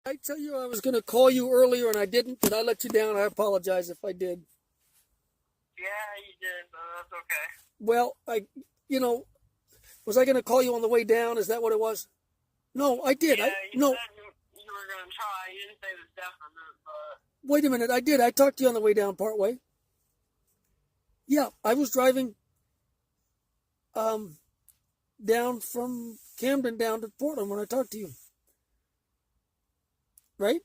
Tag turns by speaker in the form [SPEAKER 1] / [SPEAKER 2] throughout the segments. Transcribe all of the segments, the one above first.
[SPEAKER 1] I tell you I was going to call you earlier and I didn't. Did I let you down? I apologize if I did.
[SPEAKER 2] Yeah, you did, but that's okay.
[SPEAKER 1] Well, you know, was I going to call you on the way down? Is that what it was? No, I did.
[SPEAKER 2] Yeah, you
[SPEAKER 1] No,
[SPEAKER 2] said you were going to try. You didn't say the definite, but
[SPEAKER 1] wait a minute. I did. I talked to you on the way down part way. Yeah, I was driving um down from Camden down to Portland when I talked to you. Right?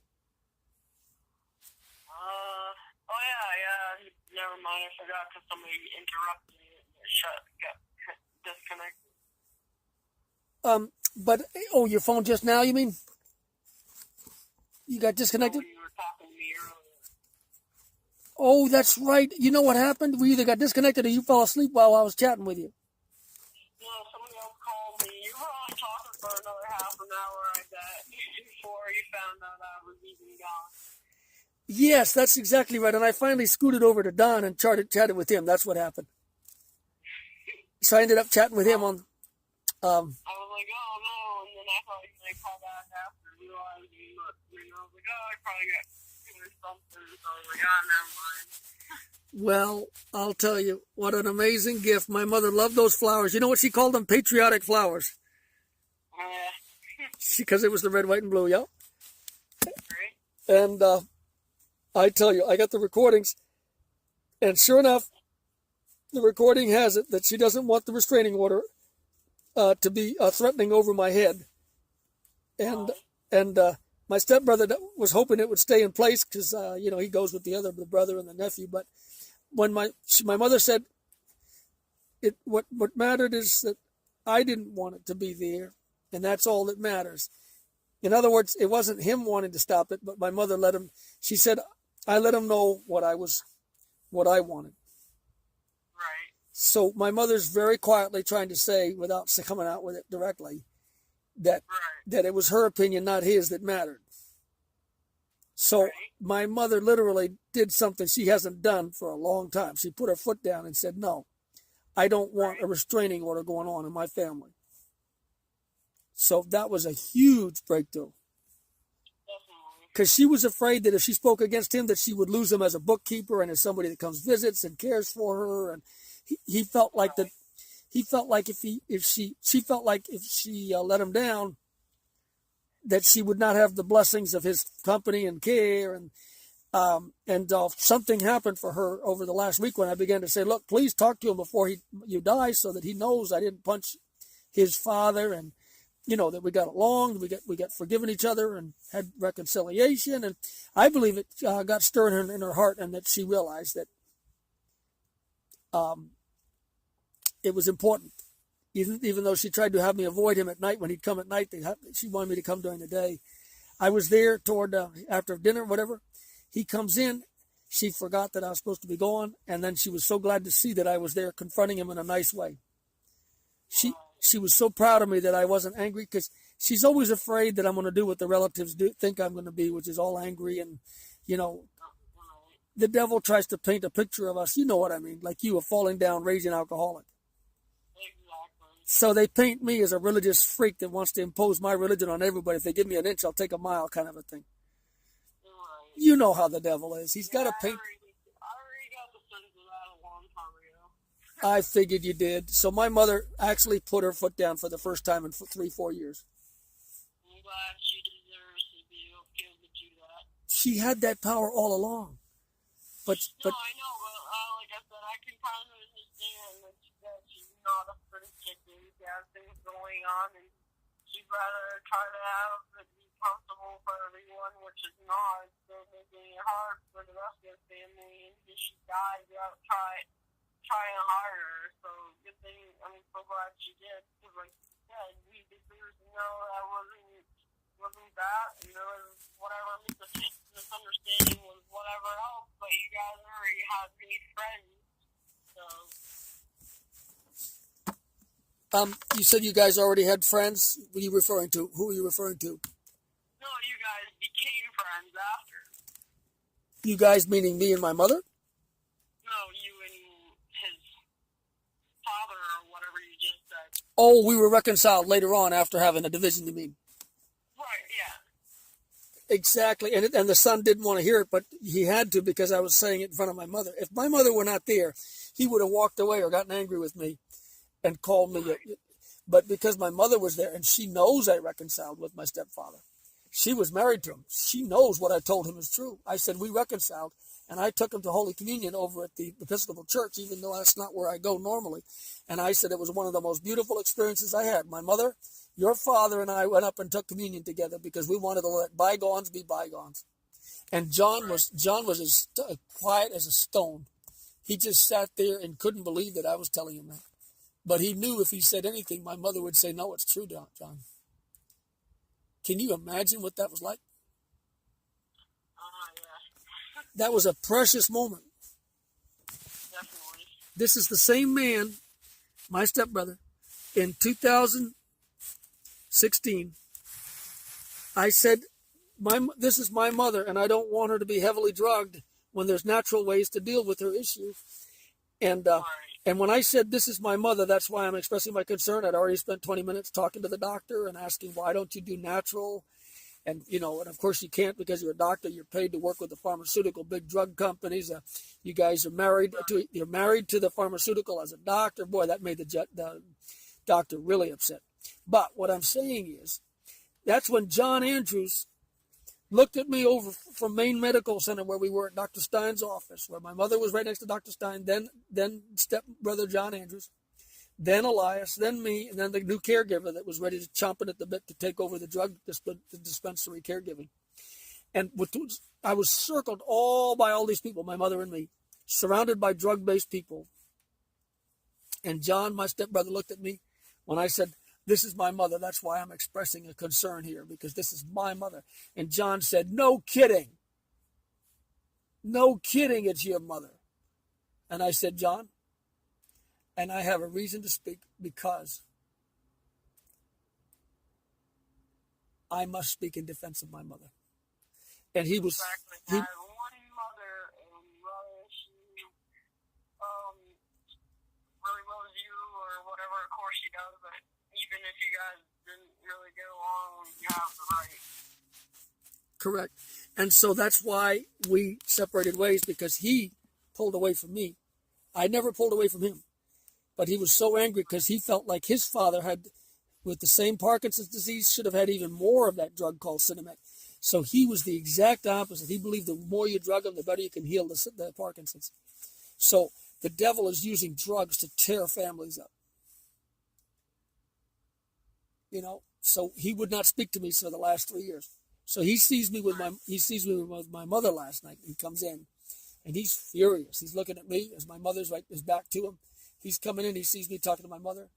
[SPEAKER 2] oh yeah. Never mind, I forgot because somebody interrupted me and it got disconnected.
[SPEAKER 1] But oh, your phone just now, you mean? You got disconnected?
[SPEAKER 2] So you were talking to me earlier.
[SPEAKER 1] Oh, that's right. You know what happened? We either got disconnected or you fell asleep while I was chatting with you.
[SPEAKER 2] No, somebody else called me. You were only talking for another half an hour, I bet, before you found out I was even gone.
[SPEAKER 1] Yes, that's exactly right. And I finally scooted over to Don and chatted with him. That's what happened. So I ended up chatting with him on.
[SPEAKER 2] I was like, oh no, and then I thought you might call back after realizing that, I was like, oh, I probably got or something, so I was like, oh, never mind.
[SPEAKER 1] Well, I'll tell you, what an amazing gift. My mother loved those flowers. You know what she called them? Patriotic flowers. Because it was the red, white, and blue, yeah?
[SPEAKER 2] Right?
[SPEAKER 1] And I tell you, I got the recordings, and sure enough, the recording has it that she doesn't want the restraining order to be threatening over my head. And my stepbrother was hoping it would stay in place because, he goes with the brother and the nephew. But when my mother said, what mattered is that I didn't want it to be there, and that's all that matters. In other words, it wasn't him wanting to stop it, but my mother let him. She said, I let him know what I wanted.
[SPEAKER 2] Right.
[SPEAKER 1] So my mother's very quietly trying to say, without coming out with it directly, that it was her opinion, not his, that mattered. So my mother literally did something she hasn't done for a long time. She put her foot down and said, no, I don't want a restraining order going on in my family. So that was a huge breakthrough. Because she was afraid that if she spoke against him, that she would lose him as a bookkeeper and as somebody that comes visits and cares for her. And he felt like that. He felt like she felt like if she let him down, that she would not have the blessings of his company and care. And something happened for her over the last week when I began to say, look, please talk to him before you die, so that he knows I didn't punch his father, and that we got along, we got forgiven each other and had reconciliation. And I believe it got stirred in her heart, and that she realized that it was important. Even though she tried to have me avoid him at night, when he'd come at night, she wanted me to come during the day. I was there toward after dinner, whatever. He comes in. She forgot that I was supposed to be gone, and then she was so glad to see that I was there, confronting him in a nice way. She was so proud of me that I wasn't angry, because she's always afraid that I'm going to do what the relatives think I'm going to be, which is all angry. And the devil tries to paint a picture of us. You know what I mean? Like you, a falling down, raging alcoholic. So they paint me as a religious freak that wants to impose my religion on everybody. If they give me an inch, I'll take a mile, kind of a thing. You know how the devil is. He's got to paint.
[SPEAKER 2] I already got the sense of that a long time ago.
[SPEAKER 1] I figured you did. So my mother actually put her foot down for the first time in 3-4 years.
[SPEAKER 2] I'm glad she deserves to be able to do that.
[SPEAKER 1] She had that power all along. But
[SPEAKER 2] no, I know, but like I said, I can kind of understand that she's not a pretty chicken. She has things going on, and she'd rather try to have it be comfortable for everyone, which is not. So making it hard for the rest of the family, and if she dies without trying harder. So good thing. I'm so glad she did, because like you said, we deserve to know that wasn't that, whatever misunderstanding was whatever else, but you guys already had made friends, so.
[SPEAKER 1] You said you guys already had friends. What are you referring to? Who are you referring to?
[SPEAKER 2] No, you guys became friends after.
[SPEAKER 1] You guys meaning me and my mother?
[SPEAKER 2] No, you and his father, or whatever you just said.
[SPEAKER 1] Oh, we were reconciled later on after having a division, you mean?
[SPEAKER 2] Right, yeah.
[SPEAKER 1] Exactly. And the son didn't want to hear it, but he had to because I was saying it in front of my mother. If my mother were not there, he would have walked away or gotten angry with me and called me. But because my mother was there and she knows I reconciled with my stepfather, she was married to him. She knows what I told him is true. I said, we reconciled, and I took him to Holy Communion over at the Episcopal Church, even though that's not where I go normally. And I said it was one of the most beautiful experiences I had. My mother, your father, and I went up and took communion together because we wanted to let bygones be bygones. And John was as quiet as a stone. He just sat there and couldn't believe that I was telling him that. But he knew if he said anything, my mother would say, no, it's true, John. Can you imagine what that was like?
[SPEAKER 2] Yeah.
[SPEAKER 1] That was a precious moment.
[SPEAKER 2] Definitely.
[SPEAKER 1] This is the same man, my stepbrother, in 2016. I said, this is my mother, and I don't want her to be heavily drugged when there's natural ways to deal with her issue. And when I said, this is my mother, that's why I'm expressing my concern. I'd already spent 20 minutes talking to the doctor and asking, why don't you do natural? And, and of course you can't because you're a doctor. You're paid to work with the pharmaceutical big drug companies. You guys are married to the pharmaceutical as a doctor. Boy, that made the doctor really upset. But what I'm saying is, that's when John Andrews looked at me over from Maine Medical Center where we were at Dr. Stein's office, where my mother was right next to Dr. Stein, then stepbrother John Andrews, then Elias, then me, and then the new caregiver that was ready to chomping at the bit to take over the dispensary caregiving. And I was circled all by all these people, my mother and me, surrounded by drug-based people. And John, my stepbrother, looked at me when I said, this is my mother. That's why I'm expressing a concern here, because this is my mother. And John said, no kidding. No kidding, it's your mother. And I said, John, and I have a reason to speak because I must speak in defense of my mother. And he was...
[SPEAKER 2] Exactly. I have one mother, and whether she really loves you or whatever, of course she does, but even if you guys didn't really get along, you have the right.
[SPEAKER 1] Correct. And so that's why we separated ways, because he pulled away from me. I never pulled away from him. But he was so angry because he felt like his father had, with the same Parkinson's disease, should have had even more of that drug called Cinemet. So he was the exact opposite. He believed the more you drug him, the better you can heal the Parkinson's. So the devil is using drugs to tear families up. So he would not speak to me for the last 3 years. So he sees me with my mother last night. He comes in, and he's furious. He's looking at me as my mother's his back to him. He's coming in. He sees me talking to my mother.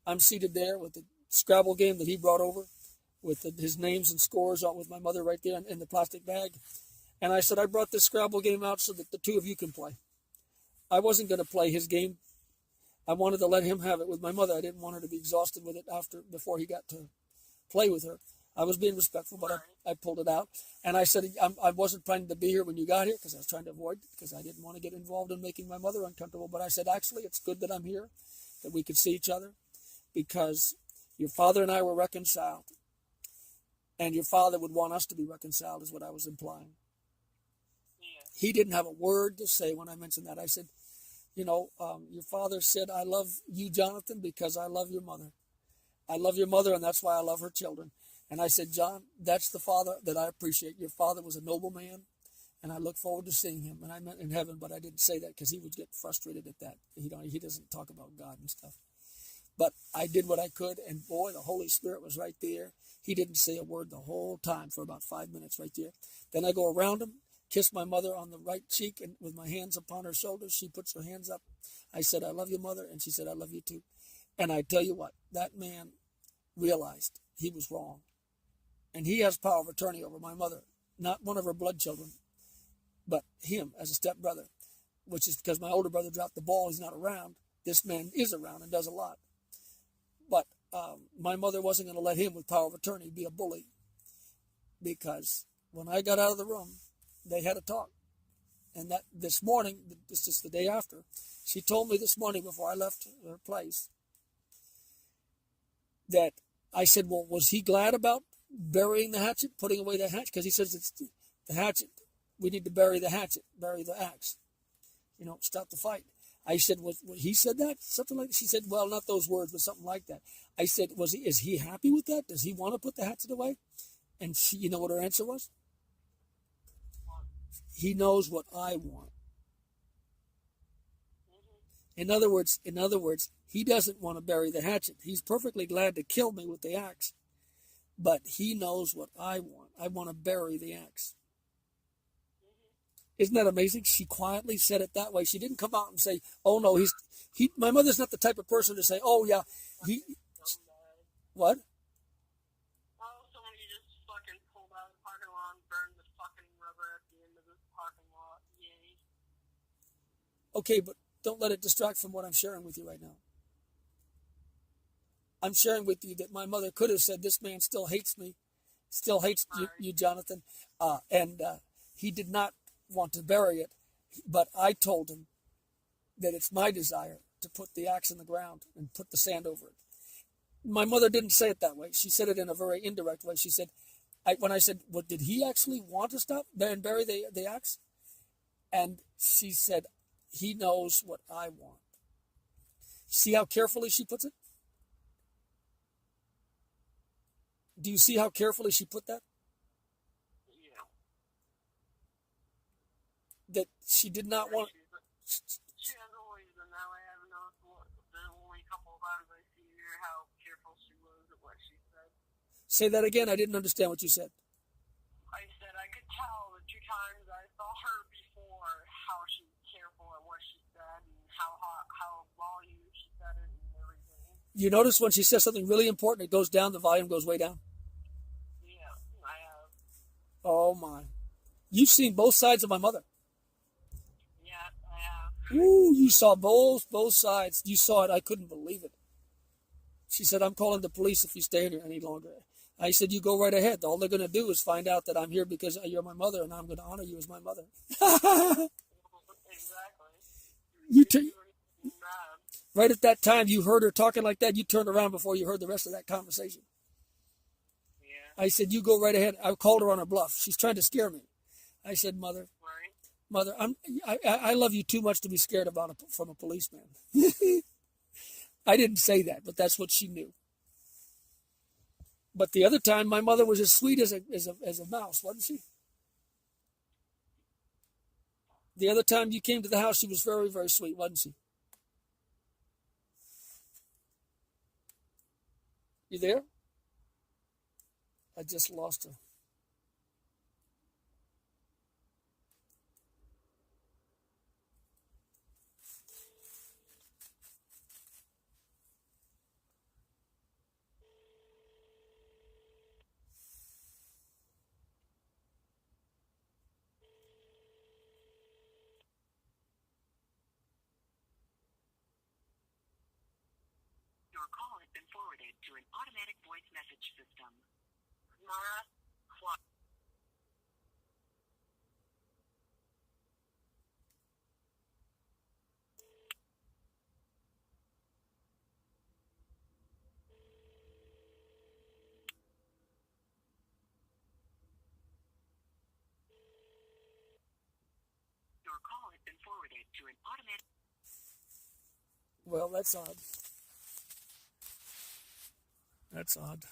[SPEAKER 1] I'm seated there with the Scrabble game that he brought over, with his names and scores on with my mother right there in the plastic bag. And I said, I brought this Scrabble game out so that the two of you can play. I wasn't going to play his game. I wanted to let him have it with my mother. I didn't want her to be exhausted with it before he got to play with her. I was being respectful, but I pulled it out. And I said, I wasn't planning to be here when you got here because I was trying to avoid it because I didn't want to get involved in making my mother uncomfortable. But I said, actually, it's good that I'm here, that we could see each other, because your father and I were reconciled. And your father would want us to be reconciled, is what I was implying.
[SPEAKER 2] Yeah.
[SPEAKER 1] He didn't have a word to say when I mentioned that. I said, your father said, I love you, Jonathan, because I love your mother. I love your mother, and that's why I love her children. And I said, John, that's the father that I appreciate. Your father was a noble man, and I look forward to seeing him. And I meant in heaven, but I didn't say that because he would get frustrated at that. He doesn't talk about God and stuff. But I did what I could, and boy, the Holy Spirit was right there. He didn't say a word the whole time for about 5 minutes right there. Then I go around him, kiss my mother on the right cheek, and with my hands upon her shoulders, she puts her hands up. I said, I love you, mother, and she said, I love you too. And I tell you what, that man realized he was wrong. And he has power of attorney over my mother, not one of her blood children, but him as a stepbrother, which is because my older brother dropped the ball. He's not around. This man is around and does a lot. But my mother wasn't going to let him with power of attorney be a bully, because when I got out of the room, they had a talk. And that this morning, this is the day after, she told me this morning before I left her place that I said, well, was he glad about burying the hatchet, putting away the hatchet, because he says it's the hatchet. We need to bury the hatchet, bury the axe. Stop the fight. I said, he said that? Something like that? She said, well, not those words, but something like that. I said, is he happy with that? Does he want to put the hatchet away? And you know what her answer was? He knows what I want. In other words, he doesn't want to bury the hatchet. He's perfectly glad to kill me with the axe. But he knows what I want. I want to bury the axe. Isn't that amazing? She quietly said it that way. She didn't come out and say, oh, no, my mother's not the type of person to say, oh, yeah, what?
[SPEAKER 2] Oh, somebody just fucking pulled out of the parking lot and burned the fucking rubber at the end of the parking lot. Yay.
[SPEAKER 1] Okay, but don't let it distract from what I'm sharing with you right now. I'm sharing with you that my mother could have said, this man still hates me, still hates you, Jonathan, and he did not want to bury it, but I told him that it's my desire to put the axe in the ground and put the sand over it. My mother didn't say it that way. She said it in a very indirect way. She said, when I said, well, did he actually want to stop and bury the axe? And she said, he knows what I want. See how carefully she puts it? Do you see how carefully she put that?
[SPEAKER 2] Yeah.
[SPEAKER 1] That she did not want...
[SPEAKER 2] She has always been that way. I've noticed the only couple of times I see her how careful she was at what she said.
[SPEAKER 1] Say that again. I didn't understand what you said.
[SPEAKER 2] I said I could tell the 2 times I saw her before how she was careful at what she said and how volume she said it and everything.
[SPEAKER 1] You notice when she says something really important, it goes down, the volume goes way down?
[SPEAKER 2] Yeah, I have.
[SPEAKER 1] Oh, my. You've seen both sides of my mother.
[SPEAKER 2] Yeah, I have.
[SPEAKER 1] Ooh, you saw both sides. You saw it. I couldn't believe it. She said, I'm calling the police if you stay here any longer. I said, you go right ahead. All they're going to do is find out that I'm here because you're my mother, and I'm going to honor you as my mother.
[SPEAKER 2] Exactly.
[SPEAKER 1] Right at that time, you heard her talking like that. You turned around before you heard the rest of that conversation.
[SPEAKER 2] Yeah.
[SPEAKER 1] I said, you go right ahead. I called her on her bluff. She's trying to scare me. I said, Mother, I love you too much to be scared from a policeman. I didn't say that, but that's what she knew. But the other time, my mother was as sweet as a mouse, wasn't she? The other time you came to the house, she was very, very sweet, wasn't she? You there? I just lost her.
[SPEAKER 3] Your call has been forwarded to an automatic voice message system. Your call has been forwarded to an automatic...
[SPEAKER 1] Well, that's odd. That's odd.